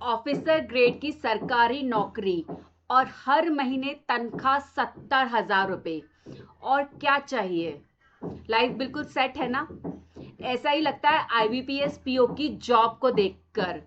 Officer grade की सरकारी नौकरी और हर महीने तनख्वाह 70,000 रुपए। और क्या चाहिए? लाइफ बिल्कुल सेट है ना? ऐसा ही लगता है IBPS PO की जॉब को देखकर।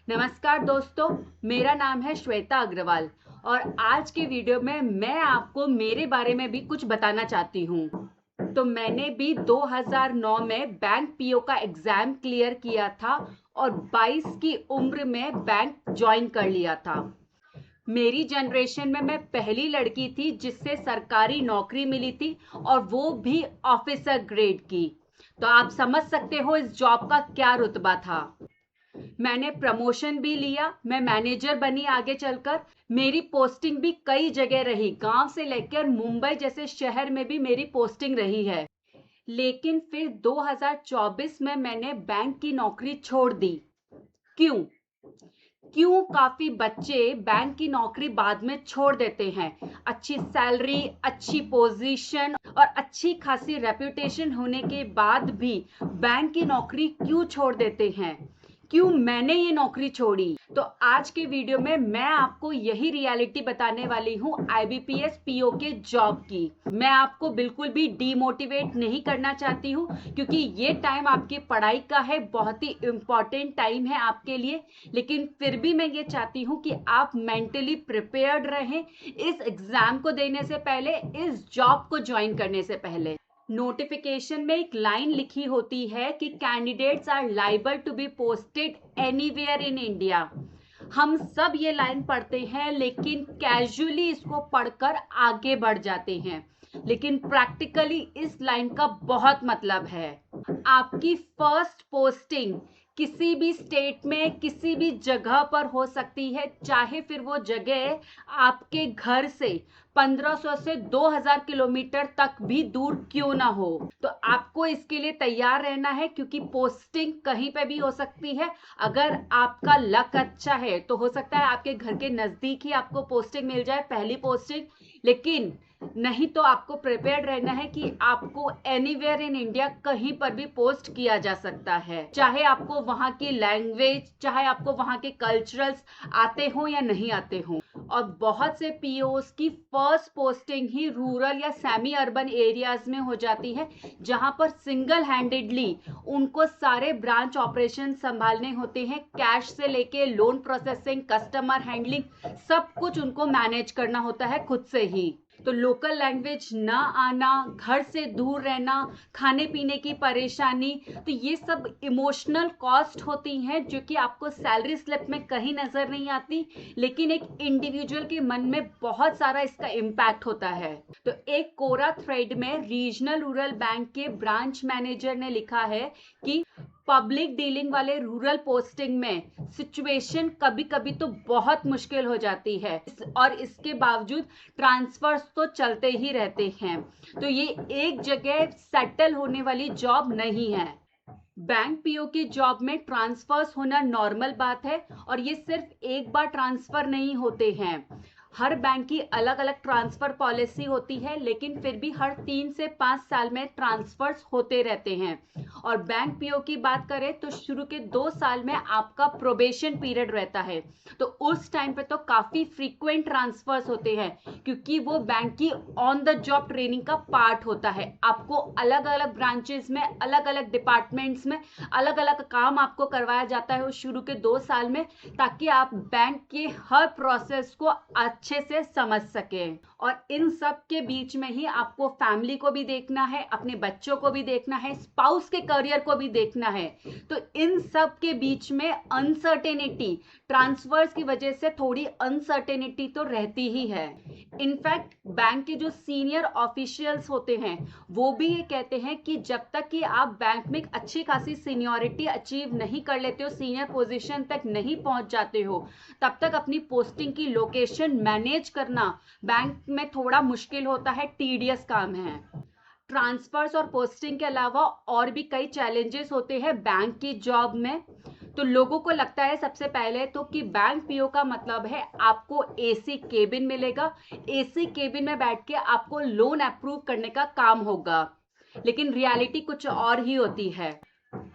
नमस्कार दोस्तों, मेरा नाम है श्वेता अग्रवाल और आज के वीडियो में मैं आपको मेरे बारे में भी कुछ बताना चाहती हूँ। तो मैंने भी 2009 में बैंक PO का एग्जाम क्लियर किया था और 22 की उम्र में बैंक ज्वाइन कर लिया था। मेरी जनरेशन में मैं पहली लड़की थी जिससे सरकारी नौकरी मिली थी और वो भी ऑफिसर ग्रेड की। तो आप समझ सकते हो इस जॉब का क्या रुतबा था। मैंने प्रमोशन भी लिया, मैं मैनेजर बनी आगे चलकर। मेरी पोस्टिंग भी कई जगह रही, गांव से लेकर मुंबई जैसे शहर में भी मेरी पोस्टिंग रही है। लेकिन फिर 2024 में मैंने बैंक की नौकरी छोड़ दी। क्यों? काफी बच्चे बैंक की नौकरी बाद में छोड़ देते हैं। अच्छी सैलरी, अच्छी पोजीशन और अच्छी खासी रेपुटेशन होने के बाद भी बैंक की नौकरी क्यों छोड़ देते हैं? क्यों मैंने ये नौकरी छोड़ी? तो आज के वीडियो में मैं आपको यही रियलिटी बताने वाली हूँ IBPS PO के जॉब की। मैं आपको बिल्कुल भी डीमोटिवेट नहीं करना चाहती हूँ क्योंकि ये टाइम आपकी पढ़ाई का है, बहुत ही इम्पोर्टेंट टाइम है आपके लिए। लेकिन फिर भी मैं ये चाहती हूँ कि आप मेंटली प्रिपेयर्ड रहें इस एग्जाम को देने से पहले, इस जॉब को ज्वाइन करने से पहले। नोटिफिकेशन में एक लाइन लिखी होती है कि candidates are liable to be posted anywhere in India. हम सब ये लाइन पढ़ते हैं लेकिन कैजुअली इसको पढ़कर आगे बढ़ जाते हैं, लेकिन प्रैक्टिकली इस लाइन का बहुत मतलब है। आपकी फर्स्ट पोस्टिंग किसी भी स्टेट में किसी भी जगह पर हो सकती है, चाहे फिर वो जगह आपके घर से 1500 से 2000 किलोमीटर तक भी दूर क्यों ना हो। तो आपको इसके लिए तैयार रहना है क्योंकि पोस्टिंग कहीं पे भी हो सकती है। अगर आपका लक अच्छा है तो हो सकता है आपके घर के नजदीक ही आपको पोस्टिंग मिल जाए, पहली पोस्टिंग। लेकिन नहीं तो आपको प्रिपेयर्ड रहना है कि आपको एनीवेयर इन इंडिया कहीं पर भी पोस्ट किया जा सकता है, चाहे आपको वहां की लैंग्वेज, चाहे आपको वहां के कल्चरल्स आते हो या नहीं आते हो। और बहुत से POs की फर्स्ट पोस्टिंग ही रूरल या सेमी अर्बन एरियाज में हो जाती है, जहां पर सिंगल हैंडेडली उनको सारे ब्रांच ऑपरेशन संभालने होते हैं। कैश से लेके लोन प्रोसेसिंग, कस्टमर हैंडलिंग, सब कुछ उनको मैनेज करना होता है खुद से ही। तो लोकल लैंग्वेज ना आना, घर से दूर रहना, खाने पीने की परेशानी, तो ये सब इमोशनल कॉस्ट होती हैं जो कि आपको सैलरी स्लिप में कहीं नजर नहीं आती, लेकिन एक इंडिविजुअल के मन में बहुत सारा इसका इम्पैक्ट होता है। तो एक कोरा थ्रेड में रीजनल रूरल बैंक के ब्रांच मैनेजर ने लिखा है कि पब्लिक डीलिंग वाले रूरल पोस्टिंग में सिचुएशन कभी कभी तो बहुत मुश्किल हो जाती है और इसके बावजूद ट्रांसफर्स तो चलते ही रहते हैं। तो ये एक जगह सेटल होने वाली जॉब नहीं है। बैंक PO की जॉब में ट्रांसफर्स होना नॉर्मल बात है और ये सिर्फ एक बार ट्रांसफर नहीं होते हैं। हर बैंक की अलग अलग ट्रांसफर पॉलिसी होती है, लेकिन फिर भी हर 3 से 5 साल में ट्रांसफर्स होते रहते हैं। और बैंक PO की बात करें तो शुरू के 2 साल में आपका प्रोबेशन पीरियड रहता है, तो उस टाइम पे तो काफी फ्रीक्वेंट ट्रांसफर्स होते हैं क्योंकि वो बैंक की ऑन द जॉब ट्रेनिंग का पार्ट होता है। आपको अलग अलग ब्रांचेस में, अलग अलग डिपार्टमेंट्स में अलग अलग काम आपको करवाया जाता है उस शुरू के 2 साल में, ताकि आप बैंक के हर प्रोसेस को अच्छे से समझ सके। और इन सब के बीच में ही आपको फैमिली को भी देखना है, अपने बच्चों को भी देखना है, स्पाउस के करियर को भी देखना है। तो इन सब के बीच में अनसर्टेनिटी, ट्रांसफर्स की वजह से थोड़ी अनसर्टेनिटी तो रहती ही है। इनफैक्ट बैंक के जो सीनियर ऑफिशियल्स होते हैं वो भी ये कहते हैं कि जब तक कि आप बैंक में अच्छी खासी सीनियरिटी अचीव नहीं कर लेते हो, सीनियर पोजीशन तक नहीं पहुंच जाते हो, तब तक अपनी पोस्टिंग की लोकेशन मैनेज करना बैंक में थोड़ा मुश्किल होता है, टीडियस काम है। ट्रांसफर्स और पोस्टिंग के अलावा और भी कई चैलेंजेस होते हैं बैंक की जॉब में। तो लोगों को लगता है सबसे पहले तो कि बैंक PO का मतलब है आपको AC केबिन मिलेगा, AC केबिन में बैठ के आपको लोन अप्रूव करने का काम होगा। लेकिन रियलिटी कुछ और ही होती है।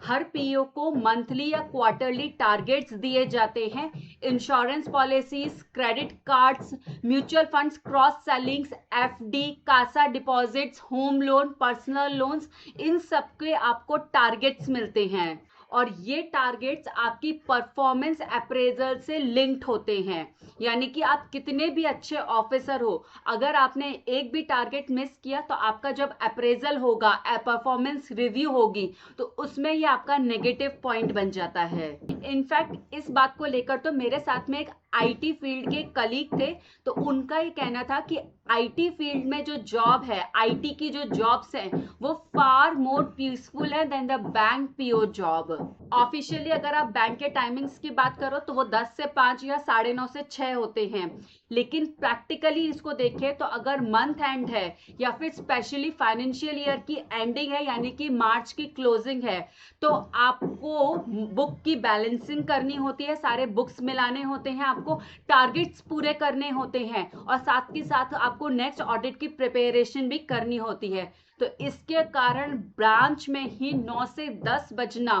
हर पीओ को मंथली या क्वार्टरली टारगेट्स दिए जाते हैं। Insurance policies, credit cards, mutual funds, cross sellings, FD, CASA deposits, home loan, personal loans, इन सब के आपको टारगेट्स मिलते हैं और ये टारगेट्स आपकी परफॉर्मेंस अप्रेजल से लिंक्ड होते हैं। यानी कि आप कितने भी अच्छे ऑफिसर हो, अगर आपने एक भी टारगेट मिस किया तो आपका जब अप्रेजल होगा, परफॉर्मेंस रिव्यू होगी, तो उसमें ये आपका नेगेटिव पॉइंट बन जाता है। इनफैक्ट इस बात को लेकर तो मेरे साथ में एक आईटी फील्ड के कलीग थे, तो उनका ये कहना था कि आईटी फील्ड में जो जॉब है, आईटी की जो जॉब्स हैं, वो फार मोर पीसफुल है than the bank PO job. Officially अगर आप बैंक के टाइमिंग्स की बात करो तो वो 10 से 5 या 9:30 से 6 होते हैं, लेकिन प्रैक्टिकली इसको देखें तो अगर मंथ एंड है या फिर स्पेशली फाइनेंशियल ईयर की एंडिंग है, यानी कि मार्च की क्लोजिंग है, तो आपको बुक की बैलेंसिंग करनी होती है, सारे बुक्स मिलाने होते हैं, आपको टारगेट्स पूरे करने होते हैं और साथ के साथ आपको नेक्स्ट ऑडिट की प्रिपरेशन भी करनी होती है। तो इसके कारण ब्रांच में ही 9 से 10 बजना,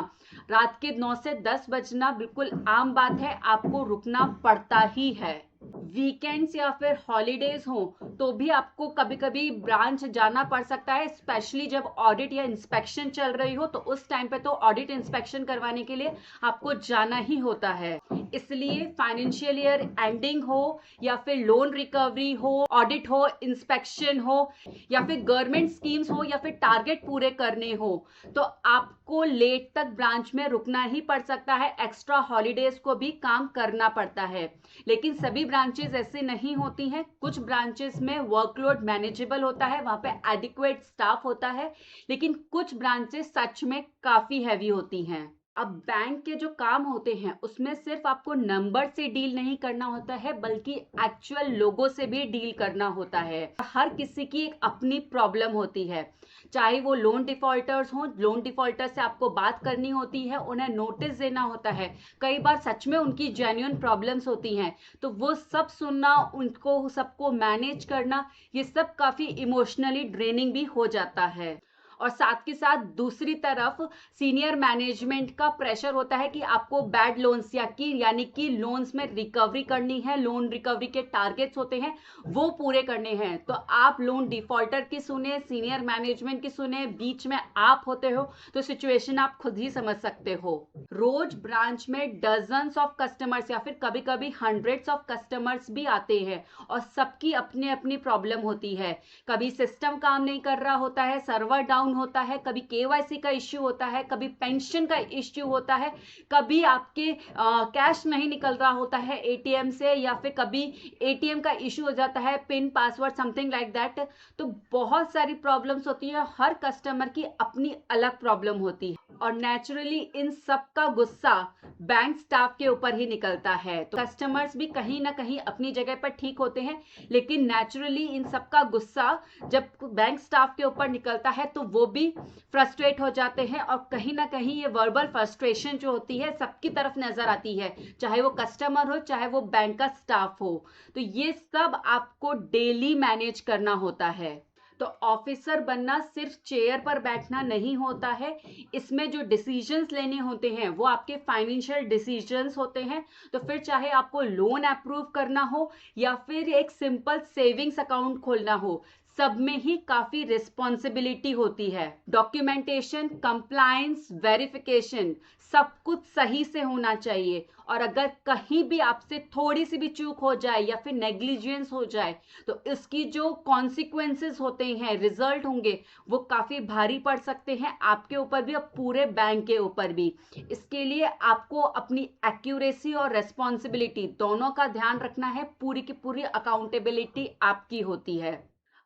रात के 9 से 10 बजना बिल्कुल आम बात है, आपको रुकना पड़ता ही है। वीकेंड्स या फिर हॉलीडेज हो तो भी आपको कभी कभी ब्रांच जाना पड़ सकता है, स्पेशली जब ऑडिट या इंस्पेक्शन चल रही हो, तो उस टाइम पे तो ऑडिट इंस्पेक्शन करवाने के लिए आपको जाना ही होता है। इसलिए फाइनेंशियल ईयर एंडिंग हो या फिर लोन रिकवरी हो, ऑडिट हो, इंस्पेक्शन हो या फिर गवर्नमेंट स्कीम्स हो या फिर टारगेट पूरे करने हो, तो आपको लेट तक ब्रांच में रुकना ही पड़ सकता है, एक्स्ट्रा हॉलीडेज को भी काम करना पड़ता है। लेकिन सभी ब्रांचेस ऐसे नहीं होती हैं, कुछ ब्रांचेस में वर्कलोड मैनेजेबल होता है, वहां पे एडिक्वेट स्टाफ होता है, लेकिन कुछ ब्रांचेस सच में काफी हैवी होती हैं। अब बैंक के जो काम होते हैं उसमें सिर्फ आपको नंबर से डील नहीं करना होता है, बल्कि एक्चुअल लोगों से भी डील करना होता है। हर किसी की एक अपनी प्रॉब्लम होती है, चाहे वो लोन डिफॉल्टर्स हो, लोन डिफॉल्टर से आपको बात करनी होती है, उन्हें नोटिस देना होता है, कई बार सच में उनकी जेन्युइन प्रॉब्लम्स होती हैं, तो वो सब सुनना, उनको सबको मैनेज करना, ये सब काफी इमोशनली ड्रेनिंग भी हो जाता है। और साथ के साथ दूसरी तरफ सीनियर मैनेजमेंट का प्रेशर होता है कि आपको बैड लोन्स यानी कि लोन्स में रिकवरी करनी है, लोन रिकवरी के टारगेट्स होते हैं वो पूरे करने हैं। तो आप लोन डिफॉल्टर की सुने, सीनियर मैनेजमेंट की सुने, बीच में आप होते हो, तो सिचुएशन आप खुद ही समझ सकते हो। रोज ब्रांच में डजन्स ऑफ कस्टमर्स या फिर कभी कभी हंड्रेड्स ऑफ कस्टमर्स भी आते हैं और सबकी अपनी अपनी प्रॉब्लम होती है। कभी सिस्टम काम नहीं कर रहा होता है, सर्वर डाउन होता है, कभी केवाईसी का इश्यू होता है, कभी पेंशन का इश्यू होता है, कभी आपके कैश नहीं निकल रहा होता है एटीएम से, या फिर कभी एटीएम का इश्यू हो जाता है, pin password something like that. तो बहुत सारी प्रॉब्लम्स होती है, हर कस्टमर की अपनी अलग प्रॉब्लम होती है और नेचुरली इन सब का गुस्सा बैंक स्टाफ के ऊपर ही निकलता है। तो कस्टमर्स भी कहीं ना कहीं अपनी जगह पर ठीक होते हैं, लेकिन नेचुरली इन सब का गुस्सा जब बैंक स्टाफ के ऊपर निकलता है तो वो भी फ्रस्ट्रेट हो जाते हैं और कहीं ना कहीं ये वर्बल फ्रस्ट्रेशन जो होती है सबकी तरफ नजर आती है, चाहे वो कस्टमर हो चाहे वो बैंक का स्टाफ हो। तो ये सब आपको डेली मैनेज करना होता है। तो ऑफिसर बनना सिर्फ चेयर पर बैठना नहीं होता है, इसमें जो डिसीजंस लेने होते हैं वो आपके फाइनेंशियल डिसीजंस होते हैं। तो फिर चाहे आपको लोन अप्रूव करना हो या फिर एक सिंपल सेविंग्स अकाउंट खोलना हो, सब में ही काफी रिस्पॉन्सिबिलिटी होती है। डॉक्यूमेंटेशन, कंप्लायंस, वेरिफिकेशन, सब कुछ सही से होना चाहिए और अगर कहीं भी आपसे थोड़ी सी भी चूक हो जाए या फिर नेग्लिजेंस हो जाए तो इसकी जो कॉन्सिक्वेंसेस होते हैं, रिजल्ट होंगे, वो काफी भारी पड़ सकते हैं आपके ऊपर भी और पूरे बैंक के ऊपर भी। इसके लिए आपको अपनी एक्यूरेसी और रेस्पॉन्सिबिलिटी दोनों का ध्यान रखना है, पूरी की पूरी अकाउंटेबिलिटी आपकी होती है।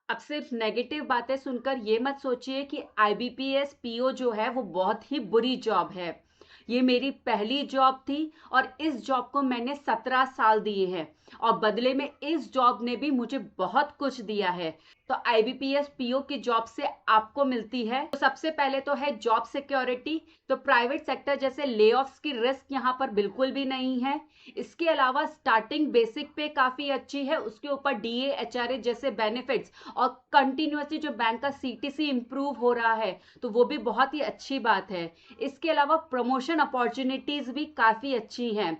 अब सिर्फ नेगेटिव बातें सुनकर ये मत सोचिए कि आईबीपीएस पीओ जो है वो बहुत ही बुरी जॉब है ये मेरी पहली जॉब थी और इस जॉब को मैंने 17 साल दिए हैं और बदले में इस जॉब ने भी मुझे बहुत कुछ दिया है। तो IBPS PO की जॉब से आपको मिलती है, तो सबसे पहले तो है जॉब सिक्योरिटी। तो प्राइवेट सेक्टर जैसे ले ऑफ्स की रिस्क यहाँ पर बिल्कुल भी नहीं है। इसके अलावा स्टार्टिंग बेसिक पे काफी अच्छी है, उसके ऊपर DA HRA जैसे बेनिफिट्स और कंटिन्यूसली जो बैंक का CTC इंप्रूव हो रहा है, तो वो भी बहुत ही अच्छी बात है। इसके अलावा प्रमोशन अपॉर्चुनिटीज भी काफी अच्छी हैं।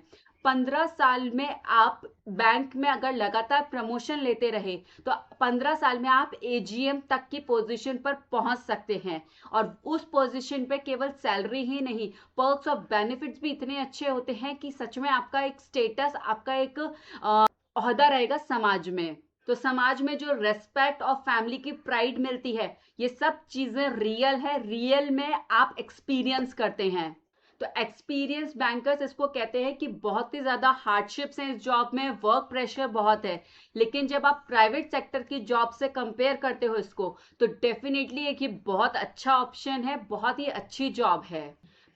15 साल में आप बैंक में अगर लगातार प्रमोशन लेते रहे तो 15 साल में आप AGM तक की पोजीशन पर पहुंच सकते हैं। और उस पोजीशन पे केवल सैलरी ही नहीं, पर्क्स और बेनिफिट्स भी इतने अच्छे होते हैं कि सच में आपका एक स्टेटस, आपका एक ओहदा रहेगा समाज में। तो समाज में जो रेस्पेक्ट और फैमिली की प्राइड मिलती है, ये सब चीजें रियल है, रियल में आप एक्सपीरियंस करते हैं। तो एक्सपीरियंस बैंकर्स इसको कहते हैं कि बहुत ही ज्यादा हार्डशिप्स हैं इस जॉब में, वर्क प्रेशर बहुत है। लेकिन जब आप प्राइवेट सेक्टर की जॉब से कंपेयर करते हो इसको, तो डेफिनेटली एक ये बहुत अच्छा ऑप्शन है, बहुत ही अच्छी जॉब है।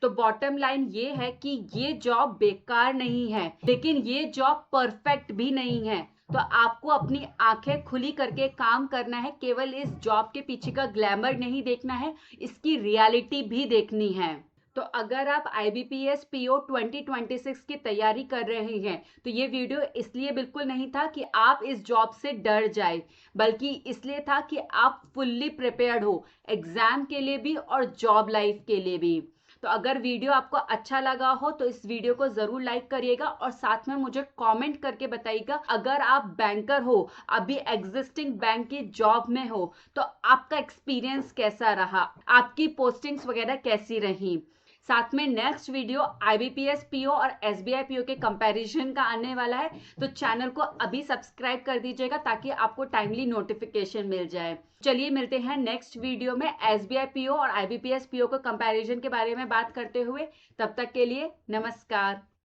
तो बॉटम लाइन ये है कि ये जॉब बेकार नहीं है, लेकिन ये जॉब परफेक्ट भी नहीं है। तो आपको अपनी आंखें खुली करके काम करना है, केवल इस जॉब के पीछे का ग्लैमर नहीं देखना है, इसकी रियलिटी भी देखनी है। तो अगर आप IBPS PO 2026 की तैयारी कर रहे हैं, तो ये वीडियो इसलिए बिल्कुल नहीं था कि आप इस जॉब से डर जाए, बल्कि इसलिए था कि आप फुल्ली प्रिपेयर्ड हो एग्जाम के लिए भी और जॉब लाइफ के लिए भी। तो अगर वीडियो आपको अच्छा लगा हो तो इस वीडियो को जरूर लाइक करिएगा और साथ में मुझे कमेंट करके बताइएगा, अगर आप बैंकर हो, अभी एग्जिस्टिंग बैंक की जॉब में हो, तो आपका एक्सपीरियंस कैसा रहा, आपकी पोस्टिंग्स वगैरह कैसी रही। साथ में नेक्स्ट वीडियो IBPS PO और SBI PO के कंपैरिजन का आने वाला है, तो चैनल को अभी सब्सक्राइब कर दीजिएगा ताकि आपको टाइमली नोटिफिकेशन मिल जाए। चलिए मिलते हैं नेक्स्ट वीडियो में SBI PO और IBPS PO के कंपैरिजन के बारे में बात करते हुए। तब तक के लिए नमस्कार।